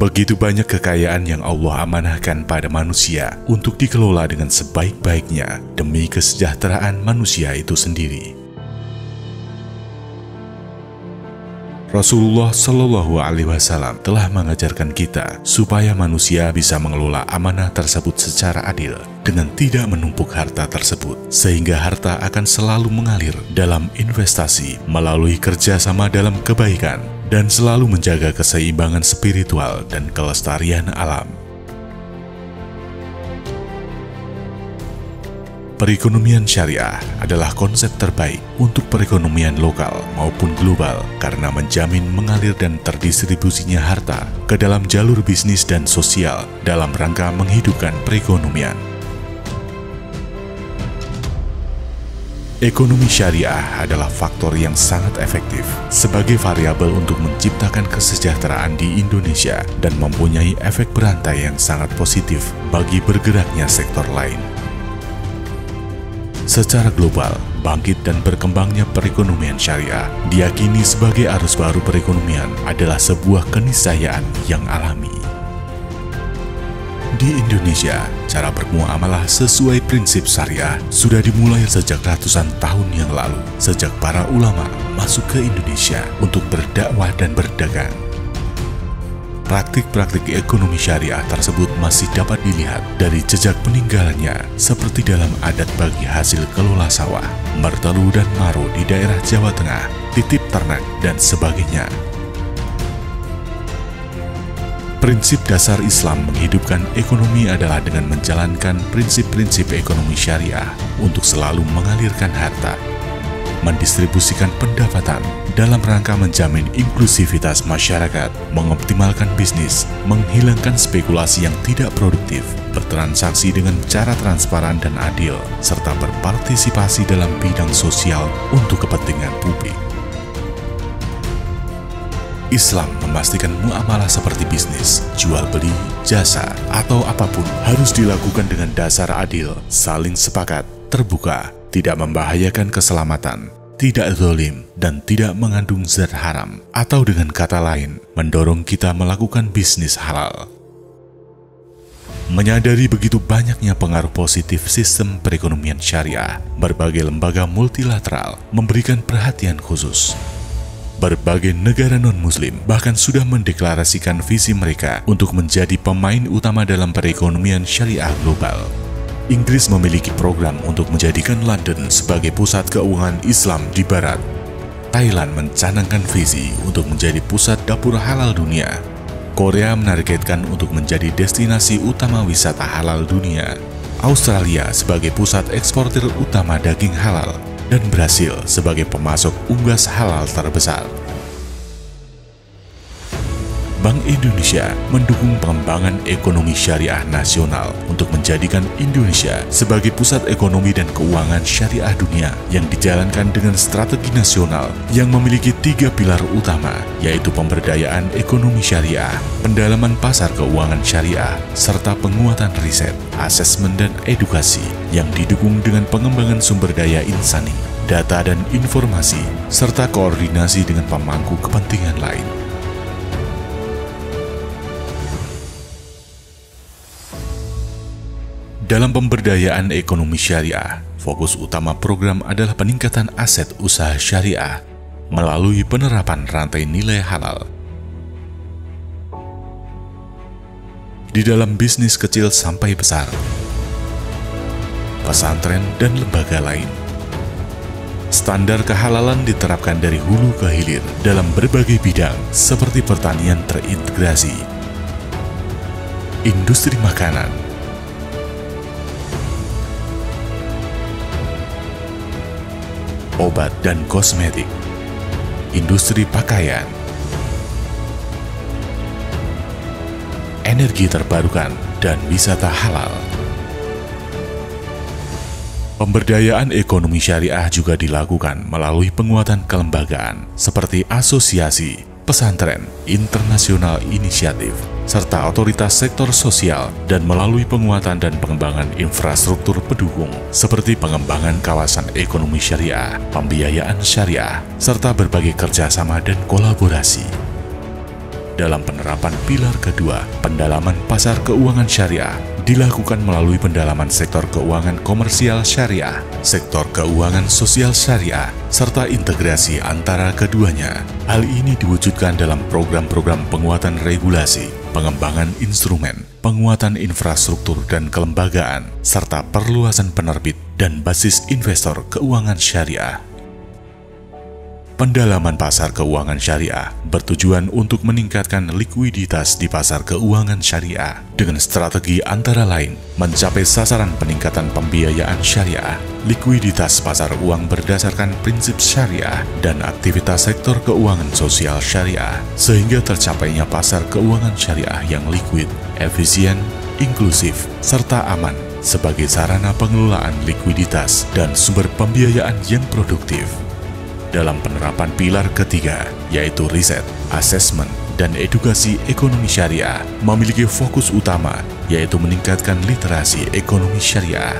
Begitu banyak kekayaan yang Allah amanahkan pada manusia untuk dikelola dengan sebaik-baiknya demi kesejahteraan manusia itu sendiri. Rasulullah Shallallahu Alaihi Wasallam telah mengajarkan kita supaya manusia bisa mengelola amanah tersebut secara adil dengan tidak menumpuk harta tersebut, sehingga harta akan selalu mengalir dalam investasi melalui kerjasama dalam kebaikan dan selalu menjaga keseimbangan spiritual dan kelestarian alam. Perekonomian syariah adalah konsep terbaik untuk perekonomian lokal maupun global karena menjamin mengalir dan terdistribusinya harta ke dalam jalur bisnis dan sosial dalam rangka menghidupkan perekonomian. Ekonomi syariah adalah faktor yang sangat efektif sebagai variabel untuk menciptakan kesejahteraan di Indonesia dan mempunyai efek berantai yang sangat positif bagi bergeraknya sektor lain. Secara global, bangkit dan berkembangnya perekonomian syariah diyakini sebagai arus baru perekonomian adalah sebuah keniscayaan yang alami. Di Indonesia, cara bermuamalah sesuai prinsip syariah sudah dimulai sejak ratusan tahun yang lalu, sejak para ulama masuk ke Indonesia untuk berdakwah dan berdagang. Praktik-praktik ekonomi syariah tersebut masih dapat dilihat dari jejak peninggalannya seperti dalam adat bagi hasil kelola sawah, mertelu dan maro di daerah Jawa Tengah, titip ternak, dan sebagainya. Prinsip dasar Islam menghidupkan ekonomi adalah dengan menjalankan prinsip-prinsip ekonomi syariah untuk selalu mengalirkan harta, mendistribusikan pendapatan dalam rangka menjamin inklusivitas masyarakat, mengoptimalkan bisnis, menghilangkan spekulasi yang tidak produktif, bertransaksi dengan cara transparan dan adil, serta berpartisipasi dalam bidang sosial untuk kepentingan publik. Islam memastikan muamalah seperti bisnis, jual beli, jasa, atau apapun harus dilakukan dengan dasar adil, saling sepakat, terbuka, tidak membahayakan keselamatan, tidak zalim, dan tidak mengandung zat haram, atau dengan kata lain, mendorong kita melakukan bisnis halal. Menyadari begitu banyaknya pengaruh positif sistem perekonomian syariah, berbagai lembaga multilateral memberikan perhatian khusus. Berbagai negara non-muslim bahkan sudah mendeklarasikan visi mereka untuk menjadi pemain utama dalam perekonomian syariah global. Inggris memiliki program untuk menjadikan London sebagai pusat keuangan Islam di Barat. Thailand mencanangkan visi untuk menjadi pusat dapur halal dunia. Korea menargetkan untuk menjadi destinasi utama wisata halal dunia. Australia sebagai pusat eksportir utama daging halal. Dan Brasil sebagai pemasok unggas halal terbesar. Bank Indonesia mendukung pengembangan ekonomi syariah nasional untuk menjadikan Indonesia sebagai pusat ekonomi dan keuangan syariah dunia yang dijalankan dengan strategi nasional yang memiliki 3 pilar utama, yaitu pemberdayaan ekonomi syariah, pendalaman pasar keuangan syariah, serta penguatan riset, asesmen, dan edukasi yang didukung dengan pengembangan sumber daya insani, data dan informasi, serta koordinasi dengan pemangku kepentingan lain. Dalam pemberdayaan ekonomi syariah, fokus utama program adalah peningkatan aset usaha syariah melalui penerapan rantai nilai halal. Di dalam bisnis kecil sampai besar, pesantren dan lembaga lain, standar kehalalan diterapkan dari hulu ke hilir dalam berbagai bidang seperti pertanian terintegrasi, industri makanan, obat dan kosmetik, industri pakaian, energi terbarukan, dan wisata halal. Pemberdayaan ekonomi syariah juga dilakukan melalui penguatan kelembagaan seperti asosiasi, pesantren, internasional inisiatif, serta otoritas sektor sosial, dan melalui penguatan dan pengembangan infrastruktur pendukung seperti pengembangan kawasan ekonomi syariah, pembiayaan syariah, serta berbagai kerjasama dan kolaborasi. Dalam penerapan pilar kedua, pendalaman pasar keuangan syariah dilakukan melalui pendalaman sektor keuangan komersial syariah, sektor keuangan sosial syariah, serta integrasi antara keduanya. Hal ini diwujudkan dalam program-program penguatan regulasi, pengembangan instrumen, penguatan infrastruktur dan kelembagaan, serta perluasan penerbit dan basis investor keuangan syariah. Pendalaman pasar keuangan syariah bertujuan untuk meningkatkan likuiditas di pasar keuangan syariah dengan strategi antara lain mencapai sasaran peningkatan pembiayaan syariah, likuiditas pasar uang berdasarkan prinsip syariah, dan aktivitas sektor keuangan sosial syariah, sehingga tercapainya pasar keuangan syariah yang liquid, efisien, inklusif, serta aman sebagai sarana pengelolaan likuiditas dan sumber pembiayaan yang produktif. Dalam penerapan pilar ketiga, yaitu riset, asesmen, dan edukasi ekonomi syariah, memiliki fokus utama, yaitu meningkatkan literasi ekonomi syariah.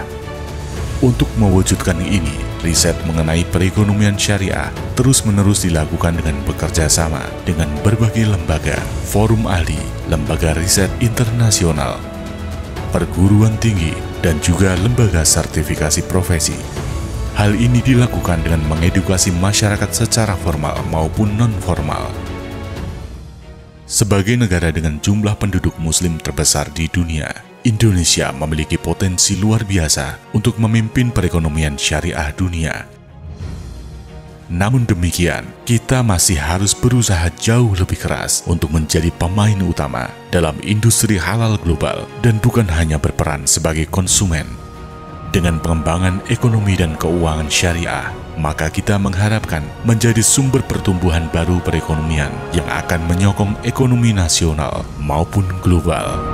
Untuk mewujudkan ini, riset mengenai perekonomian syariah terus-menerus dilakukan dengan bekerja sama dengan berbagai lembaga, forum ahli, lembaga riset internasional, perguruan tinggi, dan juga lembaga sertifikasi profesi. Hal ini dilakukan dengan mengedukasi masyarakat secara formal maupun non-formal. Sebagai negara dengan jumlah penduduk muslim terbesar di dunia, Indonesia memiliki potensi luar biasa untuk memimpin perekonomian syariah dunia. Namun demikian, kita masih harus berusaha jauh lebih keras untuk menjadi pemain utama dalam industri halal global dan bukan hanya berperan sebagai konsumen. Dengan pengembangan ekonomi dan keuangan syariah, maka kita mengharapkan menjadi sumber pertumbuhan baru perekonomian yang akan menyokong ekonomi nasional maupun global.